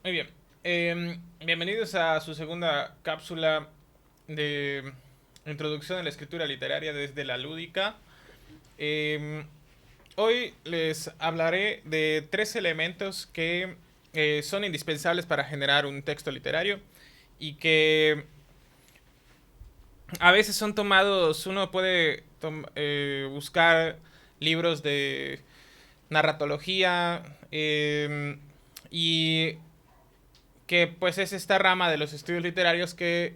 Muy bien. Bienvenidos a su segunda cápsula de introducción a la escritura literaria desde la lúdica. Em, Hoy les hablaré de tres elementos que son indispensables para generar un texto literario y que a veces son tomados, uno puede buscar libros de narratología y que pues es esta rama de los estudios literarios que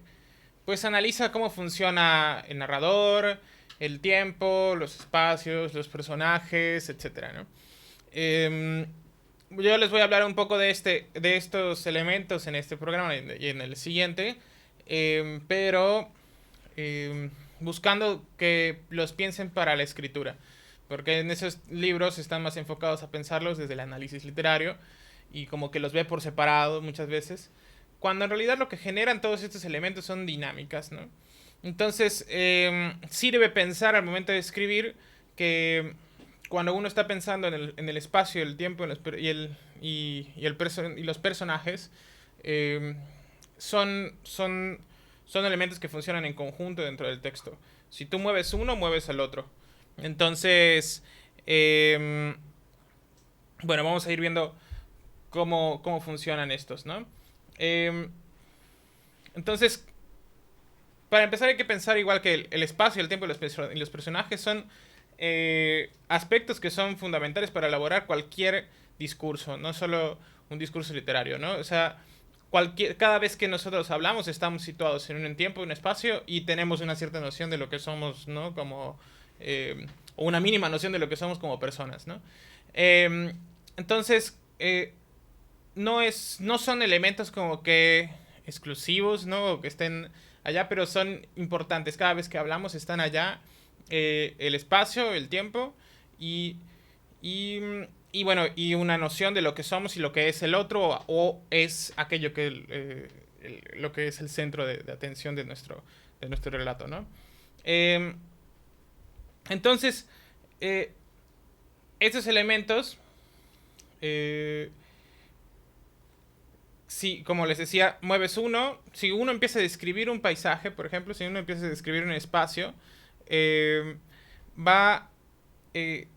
pues analiza cómo funciona el narrador, el tiempo, los espacios, los personajes, etcétera, ¿no? Yo les voy a hablar un poco de estos elementos en este programa y en el siguiente, pero buscando que los piensen para la escritura, porque en esos libros están más enfocados a pensarlos desde el análisis literario y como que los ve por separado muchas veces, cuando en realidad lo que generan todos estos elementos son dinámicas, ¿no? Entonces, sirve pensar al momento de escribir que cuando uno está pensando en el espacio, el tiempo y los personajes, eh, son, son elementos que funcionan en conjunto dentro del texto. Si tú mueves uno, mueves al otro. Entonces, eh, bueno, vamos a ir viendo cómo funcionan estos, ¿no? Eh, entonces, para empezar hay que pensar igual que el espacio, el tiempo y los personajes son aspectos que son fundamentales para elaborar cualquier discurso, no solo un discurso literario, ¿no? O sea, cada vez que nosotros hablamos estamos situados en un tiempo, un espacio y tenemos una cierta noción de lo que somos, ¿no? Como, o una mínima noción de lo que somos como personas, ¿no? Eh, entonces, no son elementos como que exclusivos, ¿no? O que estén allá, pero son importantes. Cada vez que hablamos están allá el espacio, el tiempo y, y, y bueno, y una noción de lo que somos y lo que es el otro o es aquello que lo que es el centro de atención de nuestro relato, ¿no? Eh, entonces, eh, estos elementos eh, si, como les decía, mueves uno, si uno empieza a describir un paisaje, por ejemplo, si uno empieza a describir un espacio, eh, va, eh,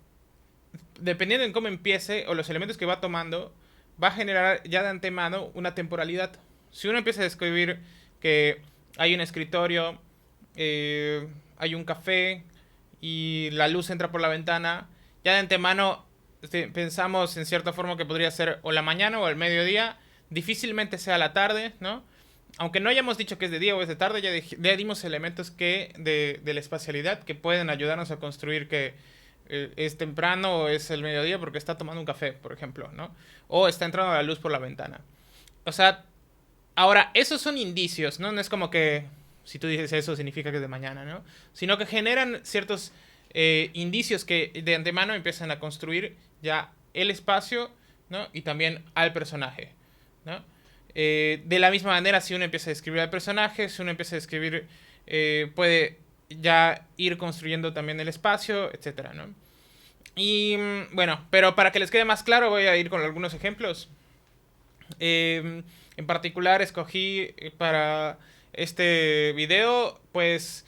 dependiendo en cómo empiece o los elementos que va tomando, va a generar ya de antemano una temporalidad. Si uno empieza a describir que hay un escritorio, hay un café y la luz entra por la ventana, ya de antemano pensamos en cierta forma que podría ser o la mañana o el mediodía, difícilmente sea la tarde, ¿no? Aunque no hayamos dicho que es de día o es de tarde, ya dimos elementos de la espacialidad que pueden ayudarnos a construir que es temprano o es el mediodía porque está tomando un café, por ejemplo, ¿no? O está entrando la luz por la ventana. O sea, ahora, esos son indicios, ¿no? No es como que si tú dices eso significa que es de mañana, ¿no? Sino que generan ciertos indicios que de antemano empiezan a construir ya el espacio, ¿no? Y también al personaje, ¿no? De la misma manera, si uno empieza a escribir al personaje, si uno empieza a escribir, puede ya ir construyendo también el espacio, etcétera, ¿no? Y bueno, pero para que les quede más claro, voy a ir con algunos ejemplos. En particular, escogí para este video, pues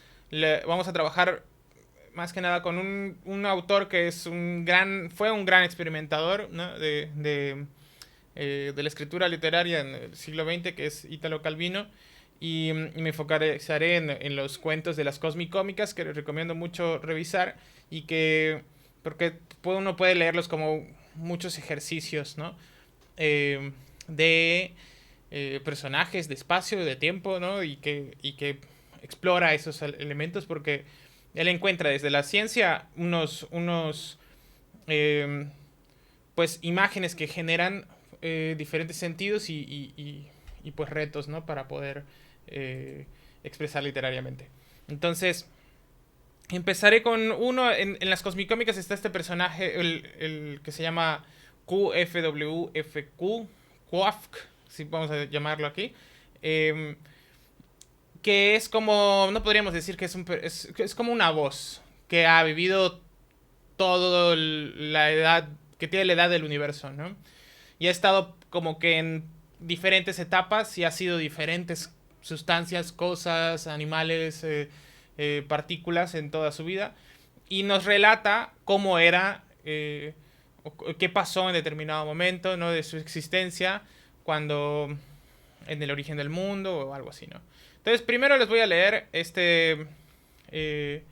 vamos a trabajar más que nada con un autor que es fue un gran experimentador, ¿no? De la escritura literaria en el siglo XX, que es Italo Calvino. Y me focalizaré en los cuentos de las cosmicómicas, que les recomiendo mucho revisar y que, porque uno puede leerlos como muchos ejercicios, ¿no? Eh, de personajes, de espacio, de tiempo, ¿no? Y que explora esos elementos porque él encuentra desde la ciencia eh, pues imágenes que generan diferentes sentidos y, pues retos, ¿no? Para poder expresar literariamente. Entonces, empezaré con uno, en las cosmicómicas está este personaje, el que se llama QFWFQ, Quafk, si vamos a llamarlo aquí, eh, que es como, no podríamos decir que es como una voz que ha vivido toda la edad, que tiene la edad del universo, ¿no? Y ha estado como que diferentes etapas y ha sido diferentes sustancias, cosas, animales, partículas en toda su vida. Y nos relata cómo era, qué pasó en determinado momento, ¿no? De su existencia, cuando en el origen del mundo o algo así, ¿no? Entonces, primero les voy a leer este eh,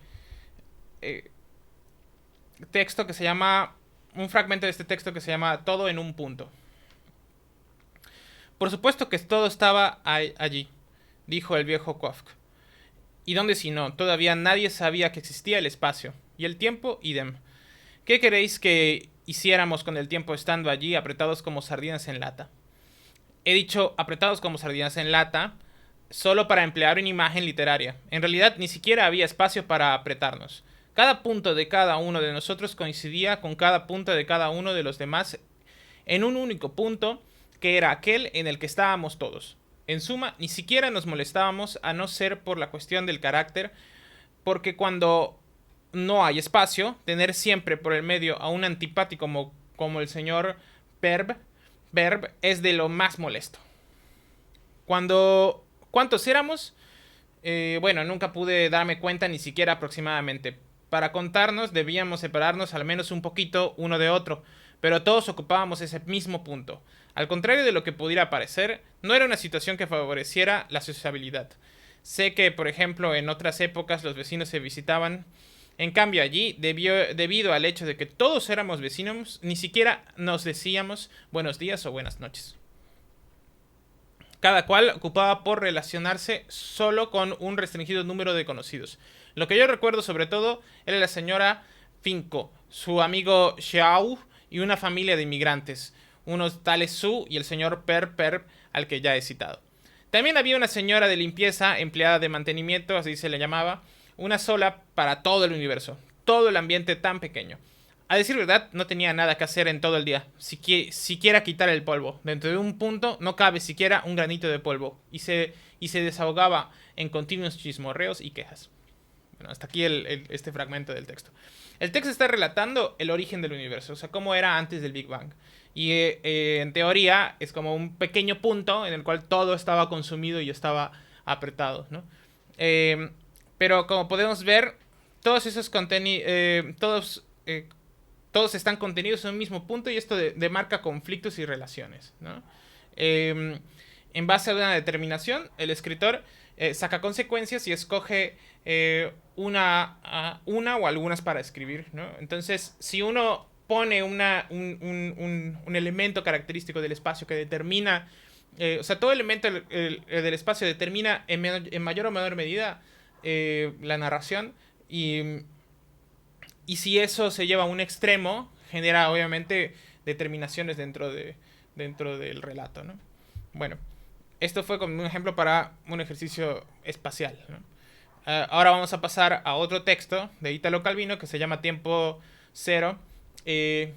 eh, texto que se llama, un fragmento de este texto que se llama Todo en un punto. Por supuesto que todo estaba allí, dijo el viejo Kofk. ¿Y dónde si no? Todavía nadie sabía que existía el espacio. Y el tiempo, idem. ¿Qué queréis que hiciéramos con el tiempo estando allí apretados como sardinas en lata? He dicho apretados como sardinas en lata solo para emplear una imagen literaria. En realidad ni siquiera había espacio para apretarnos. Cada punto de cada uno de nosotros coincidía con cada punto de cada uno de los demás en un único punto, que era aquel en el que estábamos todos. En suma, ni siquiera nos molestábamos, a no ser por la cuestión del carácter, porque cuando no hay espacio, tener siempre por el medio a un antipático como el señor Verb es de lo más molesto. ¿Cuántos éramos? Bueno, nunca pude darme cuenta ni siquiera aproximadamente. Para contarnos debíamos separarnos al menos un poquito uno de otro, pero todos ocupábamos ese mismo punto. Al contrario de lo que pudiera parecer, no era una situación que favoreciera la sociabilidad. Sé que, por ejemplo, en otras épocas los vecinos se visitaban. En cambio allí, debido al hecho de que todos éramos vecinos, ni siquiera nos decíamos buenos días o buenas noches. Cada cual ocupaba por relacionarse solo con un restringido número de conocidos. Lo que yo recuerdo sobre todo era la señora Finco, su amigo Xiao y una familia de inmigrantes, unos tales Su y el señor Per, al que ya he citado. También había una señora de limpieza, empleada de mantenimiento, así se le llamaba, una sola para todo el universo, todo el ambiente tan pequeño. A decir verdad, no tenía nada que hacer en todo el día, siquiera quitar el polvo. Dentro de un punto no cabe siquiera un granito de polvo, y se desahogaba en continuos chismorreos y quejas. Bueno, hasta aquí este fragmento del texto. El texto está relatando el origen del universo, o sea, cómo era antes del Big Bang. Y en teoría es como un pequeño punto en el cual todo estaba consumido y estaba apretado, ¿no? Pero como podemos ver, todos esos todos están contenidos en un mismo punto, y esto demarca conflictos y relaciones, ¿no? En base a una determinación, el escritor saca consecuencias y escoge una o algunas para escribir, ¿no? Entonces, si uno pone un elemento característico del espacio que determina, o sea, todo elemento del espacio determina en mayor o menor medida la narración, y si eso se lleva a un extremo, genera obviamente determinaciones dentro del relato, ¿no? Bueno, esto fue como un ejemplo para un ejercicio espacial, ¿no? Ahora vamos a pasar a otro texto de Italo Calvino que se llama Tiempo Cero, en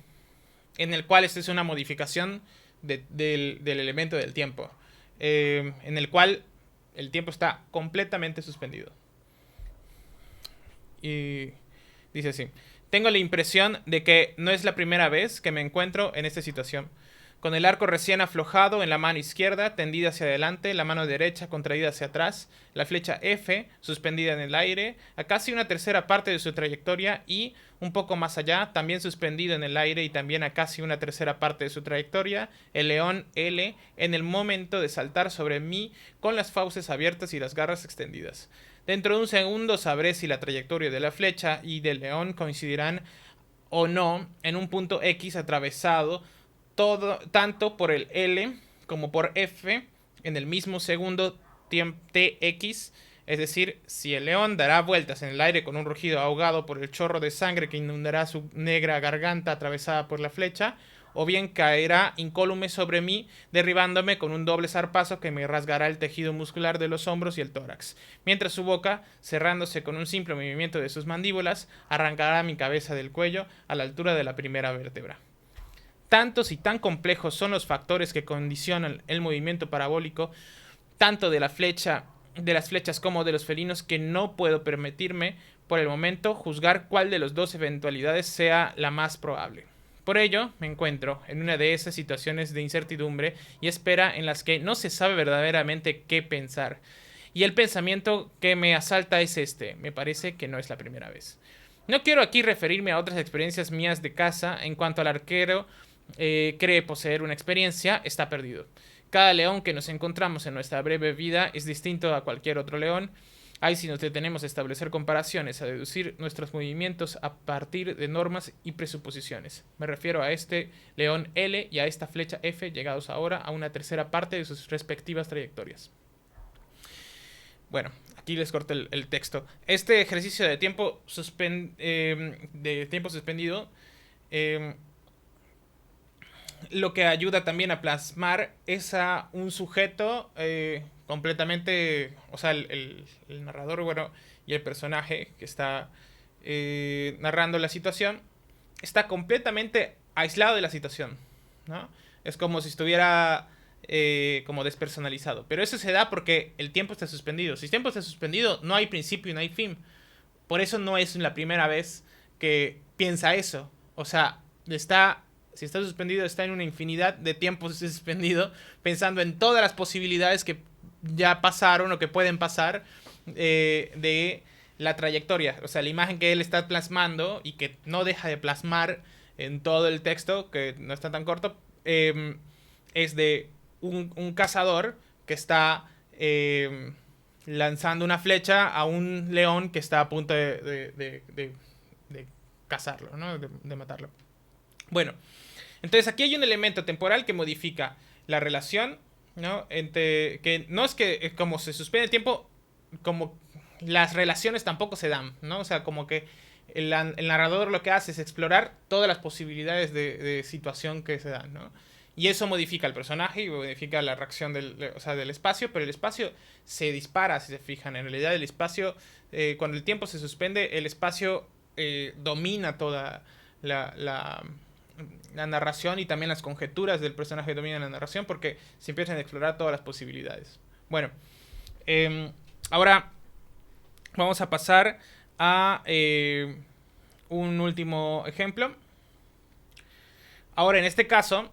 el cual esta es una modificación del elemento del tiempo, en el cual el tiempo está completamente suspendido. Y dice así: tengo la impresión de que no es la primera vez que me encuentro en esta situación. Con el arco recién aflojado en la mano izquierda, tendida hacia adelante, la mano derecha contraída hacia atrás, la flecha F suspendida en el aire, a casi una tercera parte de su trayectoria, y, un poco más allá, también suspendido en el aire y también a casi una tercera parte de su trayectoria, el león L en el momento de saltar sobre mí con las fauces abiertas y las garras extendidas. Dentro de un segundo sabré si la trayectoria de la flecha y del león coincidirán o no en un punto X atravesado tanto por el L como por F en el mismo segundo TX, es decir, si el león dará vueltas en el aire con un rugido ahogado por el chorro de sangre que inundará su negra garganta atravesada por la flecha, o bien caerá incólume sobre mí, derribándome con un doble zarpazo que me rasgará el tejido muscular de los hombros y el tórax, mientras su boca, cerrándose con un simple movimiento de sus mandíbulas, arrancará mi cabeza del cuello a la altura de la primera vértebra. Tantos y tan complejos son los factores que condicionan el movimiento parabólico, tanto de las flechas como de los felinos, que no puedo permitirme, por el momento, juzgar cuál de las dos eventualidades sea la más probable. Por ello, me encuentro en una de esas situaciones de incertidumbre y espera en las que no se sabe verdaderamente qué pensar. Y el pensamiento que me asalta es este: me parece que no es la primera vez. No quiero aquí referirme a otras experiencias mías de caza. En cuanto al arquero cree poseer una experiencia, está perdido. Cada león que nos encontramos en nuestra breve vida es distinto a cualquier otro león. Ahí si nos detenemos a establecer comparaciones, a deducir nuestros movimientos a partir de normas y presuposiciones. Me refiero a este león L y a esta flecha F, llegados ahora a una tercera parte de sus respectivas trayectorias. Bueno, aquí les corto el texto. Este ejercicio de tiempo, suspendido eh, lo que ayuda también a plasmar es a un sujeto completamente, o sea, el narrador, bueno, y el personaje que está narrando la situación, está completamente aislado de la situación, ¿no? Es como si estuviera como despersonalizado. Pero eso se da porque el tiempo está suspendido. Si el tiempo está suspendido, no hay principio y no hay fin. Por eso no es la primera vez que piensa eso. O sea, si está suspendido, está en una infinidad de tiempos suspendido, pensando en todas las posibilidades que ya pasaron o que pueden pasar de la trayectoria. O sea, la imagen que él está plasmando y que no deja de plasmar en todo el texto, que no está tan corto, es de un cazador que está lanzando una flecha a un león que está a punto de cazarlo, ¿no? De matarlo. Bueno, entonces aquí hay un elemento temporal que modifica la relación, ¿no? Que no es que como se suspende el tiempo, como las relaciones tampoco se dan, ¿no? O sea, como que el narrador lo que hace es explorar todas las posibilidades de situación que se dan, ¿no? Y eso modifica el personaje y modifica la reacción del espacio, pero el espacio se dispara, si se fijan. En realidad el espacio, cuando el tiempo se suspende, el espacio domina toda la narración, y también las conjeturas del personaje dominan la narración porque se empiezan a explorar todas las posibilidades. Bueno, ahora vamos a pasar a un último ejemplo. Ahora, en este caso,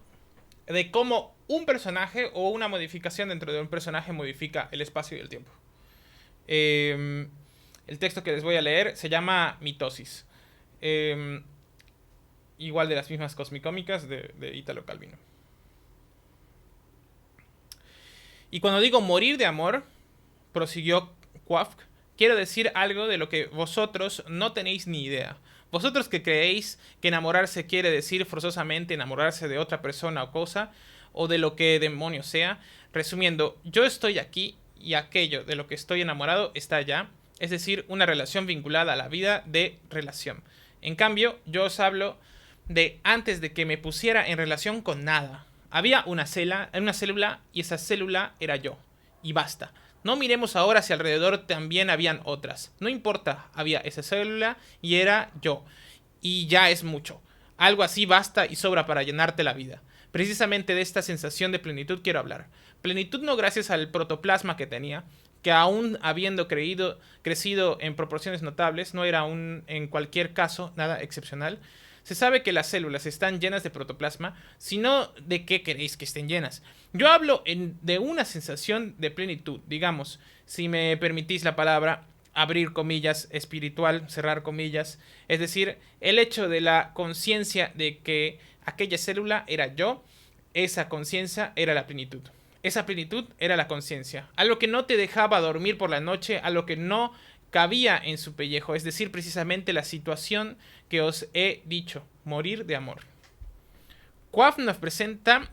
de cómo un personaje o una modificación dentro de un personaje modifica el espacio y el tiempo. El texto que les voy a leer se llama Mitosis. Igual de las mismas cosmicómicas de Italo Calvino. Y cuando digo morir de amor, prosiguió Quafk, quiero decir algo de lo que vosotros no tenéis ni idea. Vosotros que creéis que enamorarse quiere decir forzosamente enamorarse de otra persona o cosa, o de lo que demonio sea. Resumiendo, yo estoy aquí y aquello de lo que estoy enamorado está allá, es decir, una relación vinculada a la vida de relación. En cambio, yo os hablo de antes de que me pusiera en relación con nada. Había una célula y esa célula era yo. Y basta. No miremos ahora si alrededor también habían otras. No importa, había esa célula y era yo. Y ya es mucho. Algo así basta y sobra para llenarte la vida. Precisamente de esta sensación de plenitud quiero hablar. Plenitud no gracias al protoplasma que tenía, que aún habiendo crecido en proporciones notables, no era aún en cualquier caso nada excepcional. Se sabe que las células están llenas de protoplasma, sino de qué queréis que estén llenas. Yo hablo de una sensación de plenitud, digamos, si me permitís la palabra, abrir comillas, espiritual, cerrar comillas, es decir, el hecho de la conciencia de que aquella célula era yo, esa conciencia era la plenitud. Esa plenitud era la conciencia, algo que no te dejaba dormir por la noche, algo que no cabía en su pellejo, es decir, precisamente la situación que os he dicho, morir de amor. Quafk nos presenta,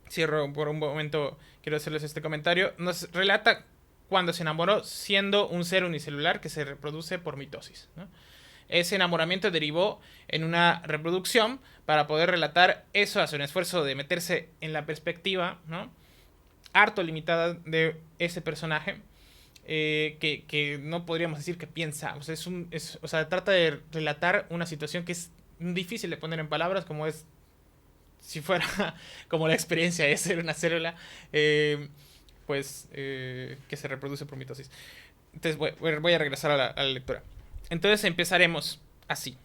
cierro por un momento, quiero hacerles este comentario, nos relata cuando se enamoró siendo un ser unicelular que se reproduce por mitosis, ¿no? Ese enamoramiento derivó en una reproducción para poder relatar eso, hace un esfuerzo de meterse en la perspectiva, ¿no?, harto limitada de ese personaje, que no podríamos decir que piensa. O sea, trata de relatar una situación que es difícil de poner en palabras, como es si fuera como la experiencia de ser una célula, que se reproduce por mitosis. Entonces voy a regresar a la lectura. Entonces empezaremos así.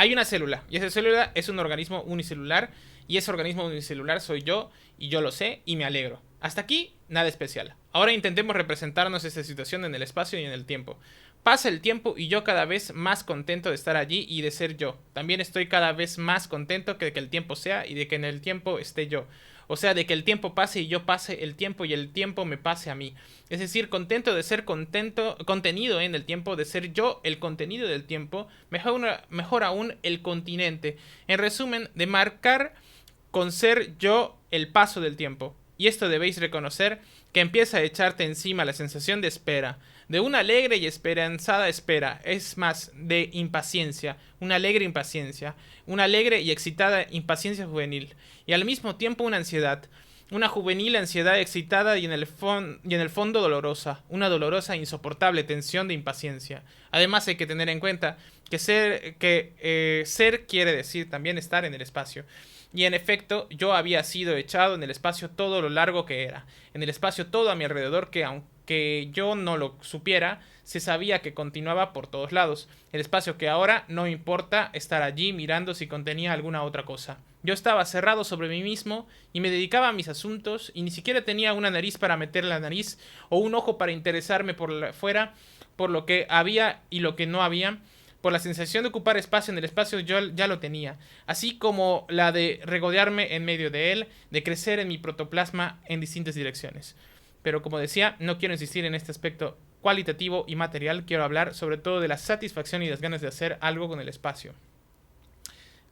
hay una célula y esa célula es un organismo unicelular y ese organismo unicelular soy yo y yo lo sé y me alegro. Hasta aquí, nada especial. Ahora intentemos representarnos esta situación en el espacio y en el tiempo. Pasa el tiempo y yo cada vez más contento de estar allí y de ser yo. También estoy cada vez más contento de que el tiempo sea y de que en el tiempo esté yo. O sea, de que el tiempo pase y yo pase el tiempo y el tiempo me pase a mí. Es decir, contento de ser contenido en el tiempo, de ser yo el contenido del tiempo, mejor aún el continente. En resumen, de marcar con ser yo el paso del tiempo. Y esto debéis reconocer que empieza a echarte encima la sensación de espera, de una alegre y esperanzada espera, es más, de impaciencia, una alegre impaciencia, una alegre y excitada impaciencia juvenil, y al mismo tiempo una ansiedad, una juvenil ansiedad excitada y en el fondo dolorosa, una dolorosa e insoportable tensión de impaciencia. Además hay que tener en cuenta que ser quiere decir también estar en el espacio. Y en efecto, yo había sido echado en el espacio todo lo largo que era, en el espacio todo a mi alrededor que aunque yo no lo supiera, se sabía que continuaba por todos lados, el espacio que ahora no importa estar allí mirando si contenía alguna otra cosa. Yo estaba cerrado sobre mí mismo y me dedicaba a mis asuntos y ni siquiera tenía una nariz para meter la nariz o un ojo para interesarme por fuera, por lo que había y lo que no había. Por la sensación de ocupar espacio en el espacio yo ya lo tenía, así como la de regodearme en medio de él, de crecer en mi protoplasma en distintas direcciones. Pero como decía, no quiero insistir en este aspecto cualitativo y material, quiero hablar sobre todo de la satisfacción y las ganas de hacer algo con el espacio.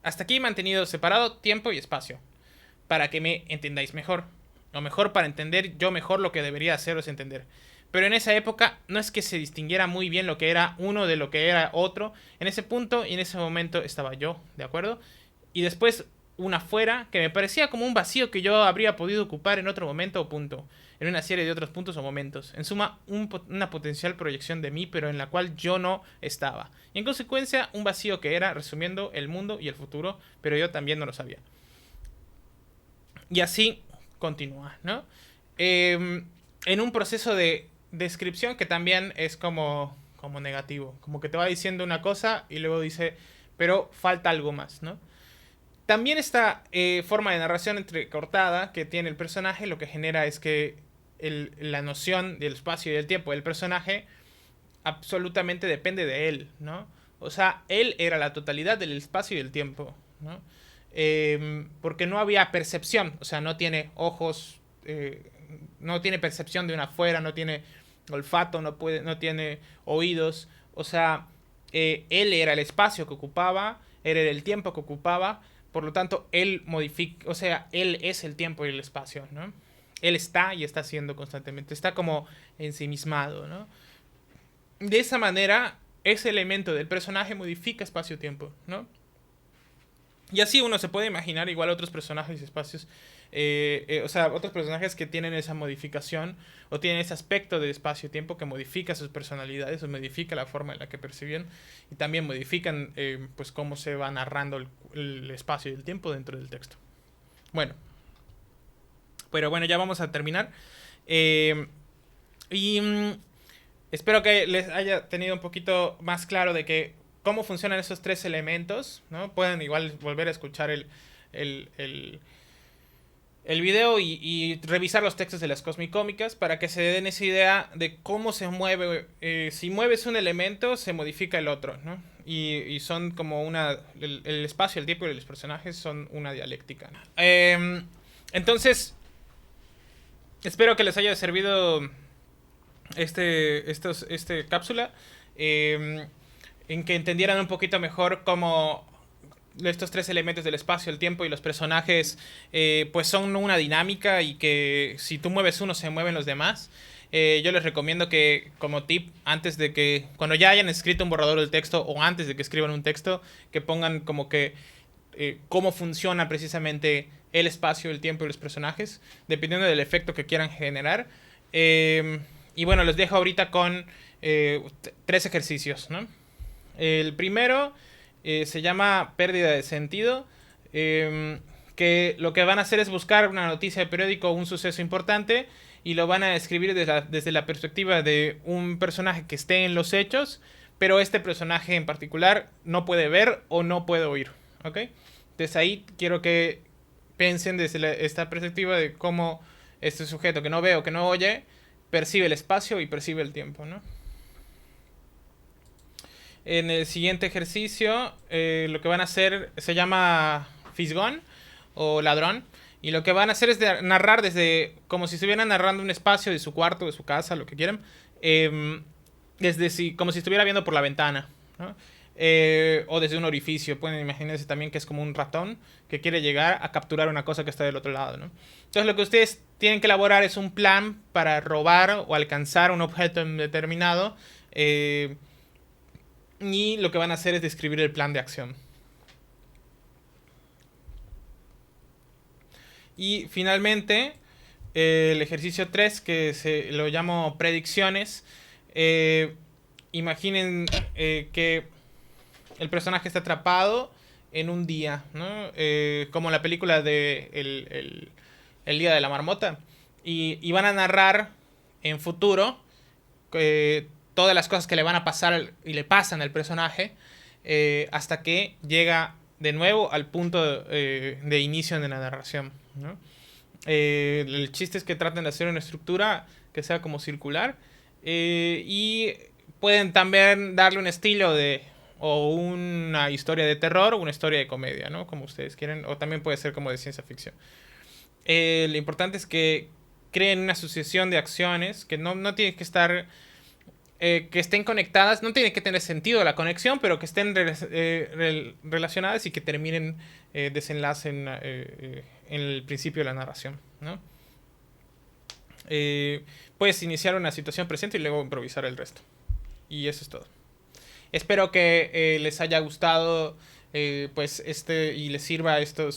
Hasta aquí he mantenido separado tiempo y espacio, para que me entendáis mejor, o mejor para entender yo mejor lo que debería haceros entender. Pero en esa época no es que se distinguiera muy bien lo que era uno de lo que era otro. En ese punto y en ese momento estaba yo, ¿de acuerdo? Y después una fuera que me parecía como un vacío que yo habría podido ocupar en otro momento o punto. En una serie de otros puntos o momentos. En suma, una potencial proyección de mí, pero en la cual yo no estaba. Y en consecuencia, un vacío que era, resumiendo, el mundo y el futuro, pero yo también no lo sabía. Y así continúa, ¿no? En un proceso de descripción que también es como negativo. Como que te va diciendo una cosa y luego dice, pero falta algo más, ¿no? También esta forma de narración entrecortada que tiene el personaje lo que genera es que la noción del espacio y del tiempo del personaje absolutamente depende de él, ¿no? O sea, él era la totalidad del espacio y del tiempo, ¿no? Porque no había percepción, o sea, no tiene ojos, no tiene percepción de una afuera, no tiene olfato, no tiene oídos, o sea, él era el espacio que ocupaba, él era el tiempo que ocupaba, por lo tanto, él modifica, o sea, él es el tiempo y el espacio, ¿no? Él está y está haciendo constantemente, está como ensimismado, ¿no? De esa manera, ese elemento del personaje modifica espacio-tiempo, ¿no? Y así uno se puede imaginar igual otros personajes y espacios, o sea, otros personajes que tienen esa modificación o tienen ese aspecto de espacio-tiempo que modifica sus personalidades o modifica la forma en la que perciben y también modifican pues cómo se va narrando el espacio y el tiempo dentro del texto. Bueno, pero bueno, ya vamos a terminar. Espero que les haya tenido un poquito más claro de que cómo funcionan esos tres elementos, ¿no? Pueden igual volver a escuchar el video y revisar los textos de las cosmicómicas para que se den esa idea de cómo se mueve. Si mueves un elemento, se modifica el otro, ¿no? Y son como el espacio, el tiempo y los personajes son una dialéctica, ¿no? Entonces, espero que les haya servido este cápsula. En que entendieran un poquito mejor cómo estos tres elementos del espacio, el tiempo y los personajes pues son una dinámica y que si tú mueves uno se mueven los demás. Yo les recomiendo que como tip, antes de que cuando ya hayan escrito un borrador del texto o antes de que escriban un texto, que pongan como que cómo funciona precisamente el espacio, el tiempo y los personajes, dependiendo del efecto que quieran generar. Y bueno, les dejo ahorita con 3 ejercicios, ¿no? El primero se llama pérdida de sentido, que lo que van a hacer es buscar una noticia de periódico o un suceso importante y lo van a describir desde la perspectiva de un personaje que esté en los hechos, pero este personaje en particular no puede ver o no puede oír, ¿ok? Entonces ahí quiero que piensen desde esta perspectiva de cómo este sujeto que no ve o que no oye percibe el espacio y percibe el tiempo, ¿no? En el siguiente ejercicio, lo que van a hacer se llama fisgón o ladrón. Y lo que van a hacer es narrar desde como si estuvieran narrando un espacio de su cuarto, de su casa, lo que quieran. Como si estuviera viendo por la ventana, ¿no? O desde un orificio. Pueden imaginarse también que es como un ratón que quiere llegar a capturar una cosa que está del otro lado, ¿no? Entonces lo que ustedes tienen que elaborar es un plan para robar o alcanzar un objeto determinado. Y lo que van a hacer es describir el plan de acción. Y finalmente, el ejercicio 3, que lo llamo predicciones. Imaginen que el personaje está atrapado en un día, ¿no? Como la película de el Día de la Marmota. Y van a narrar en futuro todas las cosas que le van a pasar y le pasan al personaje hasta que llega de nuevo al punto de inicio de la narración, ¿no? El chiste es que traten de hacer una estructura que sea como circular y pueden también darle un estilo o una historia de terror o una historia de comedia, ¿no? Como ustedes quieren, o también puede ser como de ciencia ficción. Lo importante es que creen una asociación de acciones que no tiene que estar que estén conectadas, no tiene que tener sentido la conexión, pero que estén relacionadas y que terminen desenlacen en el principio de la narración, ¿no? Puedes iniciar una situación presente y luego improvisar el resto. Y eso es todo. Espero que les haya gustado pues y les sirva esta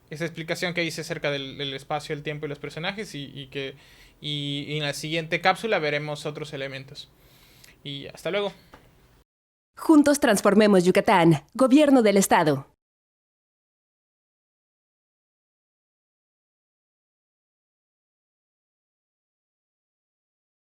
explicación que hice acerca del espacio, el tiempo y los personajes y en la siguiente cápsula veremos otros elementos. Y hasta luego. Juntos transformemos Yucatán. Gobierno del Estado.